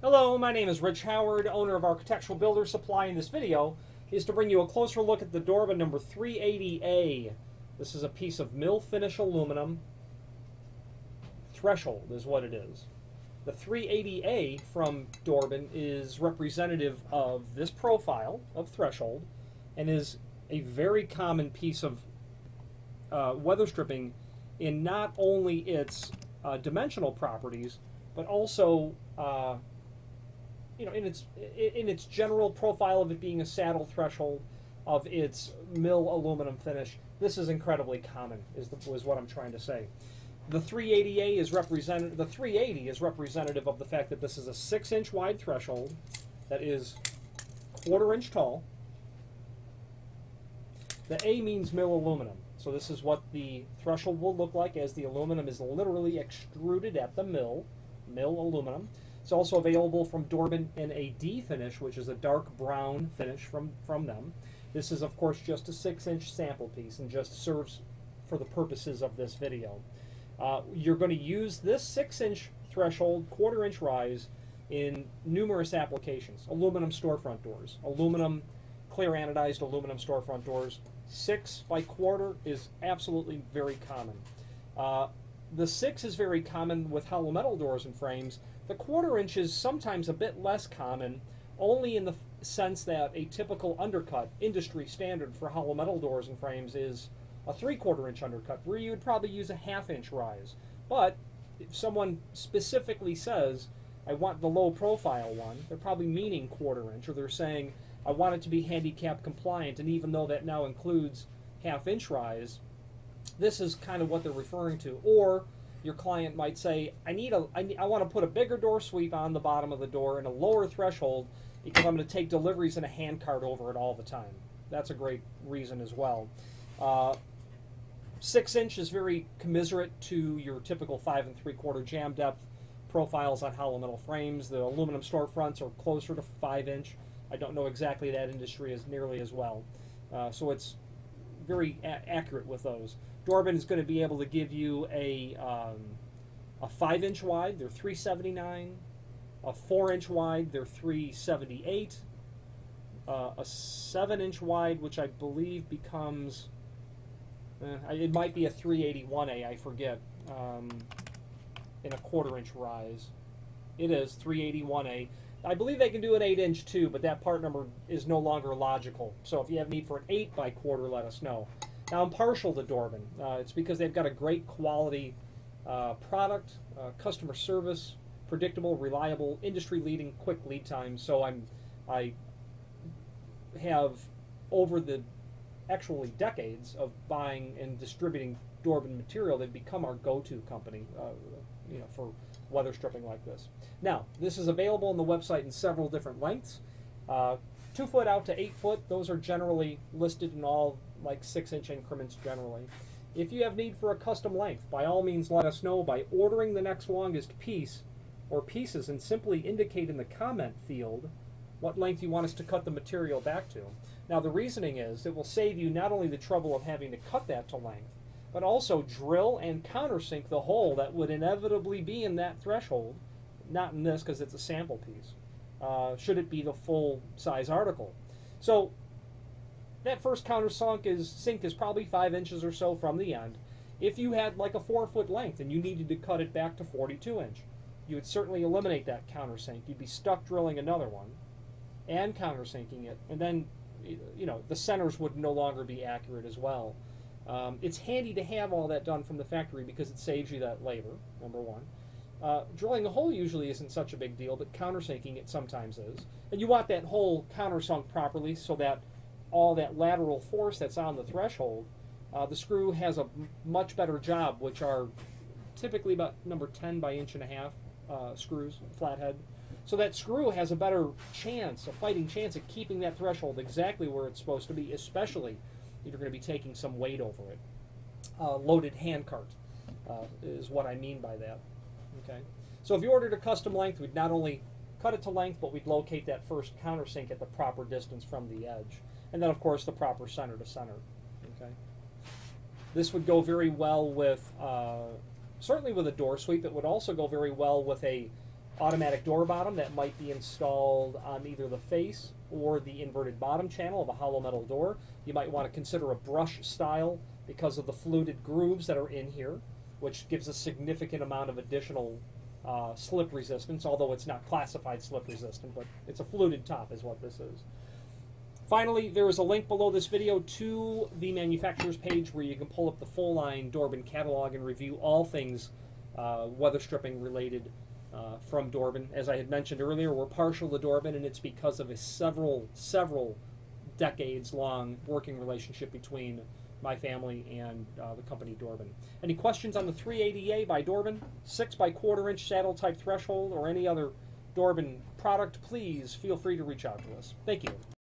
Hello, my name is Rich Howard, owner of Architectural Builder Supply. In this video is to bring you a closer look at the Dorbin number 380A. This is a piece of mill finish aluminum. Threshold is what it is. The 380A from Dorbin is representative of this profile of threshold and is a very common piece of weather stripping in not only its dimensional properties, but also in its general profile of it being a saddle threshold, of its mill aluminum finish. This is incredibly common, is what I'm trying to say. The 380A is representative. The 380 is representative of the fact that this is a 6-inch wide threshold that is 1/4 inch tall. The A means mill aluminum. So this is what the threshold will look like as the aluminum is literally extruded at the mill aluminum. It's also available from Dorbin in a D finish, which is a dark brown finish from them. This is, of course, just a 6-inch sample piece and just serves for the purposes of this video. You're going to use this 6-inch threshold, 1/4 inch rise in numerous applications. Aluminum storefront doors, clear anodized aluminum storefront doors. 6 by 1/4 is absolutely very common. The 6 is very common with hollow metal doors and frames. The 1/4 inch is sometimes a bit less common, only in the sense that a typical undercut, industry standard for hollow metal doors and frames, is a 3/4 inch undercut, where you would probably use a 1/2 inch rise. But if someone specifically says, I want the low profile one, they're probably meaning 1/4 inch, or they're saying, I want it to be handicap compliant, and even though that now includes 1/2 inch rise, this is kind of what they're referring to. Or your client might say, I want to put a bigger door sweep on the bottom of the door and a lower threshold because I'm going to take deliveries in a hand cart over it all the time. That's a great reason as well. 6-inch is very commiserate to your typical 5 3/4 jam depth profiles on hollow metal frames. The aluminum storefronts are closer to 5-inch. I don't know exactly that industry as nearly as well. So it's very accurate with those. Dorbin is going to be able to give you a 5-inch wide, they're $379. A 4-inch wide, they're $378. A 7-inch wide, which I believe becomes, it might be a 381A, I forget, in a 1/4 inch rise. It is 381A. I believe they can do an 8-inch too, but that part number is no longer logical. So if you have need for an 8 by 1/4, let us know. Now, I'm partial to Dorbin. It's because they've got a great quality product, customer service, predictable, reliable, industry-leading, quick lead time. So I have, over the actually decades of buying and distributing Dorbin material, they've become our go-to company, for weather stripping like this. Now, this is available on the website in several different lengths. 2 foot out to 8 foot, those are generally listed in all like 6-inch increments generally. If you have need for a custom length, by all means let us know by ordering the next longest piece or pieces and simply indicate in the comment field what length you want us to cut the material back to. Now, the reasoning is it will save you not only the trouble of having to cut that to length, but also drill and countersink the hole that would inevitably be in that threshold, not in this because it's a sample piece, should it be the full size article. So that first sink is probably 5 inches or so from the end. If you had like a 4-foot length and you needed to cut it back to 42-inch, you would certainly eliminate that countersink. You'd be stuck drilling another one and countersinking it, and then the centers would no longer be accurate as well. It's handy to have all that done from the factory because it saves you that labor, number one. Drilling a hole usually isn't such a big deal, but countersinking it sometimes is. And you want that hole countersunk properly so that all that lateral force that's on the threshold, the screw has a much better job, which are typically about number 10 by 1.5 inch screws, flathead. So that screw has a better chance, a fighting chance at keeping that threshold exactly where it's supposed to be, especially if you're going to be taking some weight over it. Loaded hand cart is what I mean by that. Okay. So if you ordered a custom length, we'd not only cut it to length, but we'd locate that first countersink at the proper distance from the edge. And then, of course, the proper center to center. Okay. This would go very well with, certainly with a door sweep. It would also go very well with a automatic door bottom that might be installed on either the face or the inverted bottom channel of a hollow metal door. You might want to consider a brush style because of the fluted grooves that are in here, which gives a significant amount of additional slip resistance, although it's not classified slip resistant, but it's a fluted top is what this is. Finally, there is a link below this video to the manufacturer's page where you can pull up the full line Dorbin catalog and review all things weather stripping related from Dorbin. As I had mentioned earlier, we're partial to Dorbin, and it's because of a several decades long working relationship between my family and the company Dorbin. Any questions on the 380A by Dorbin, 6 by 1/4 inch saddle type threshold, or any other Dorbin product, please feel free to reach out to us. Thank you.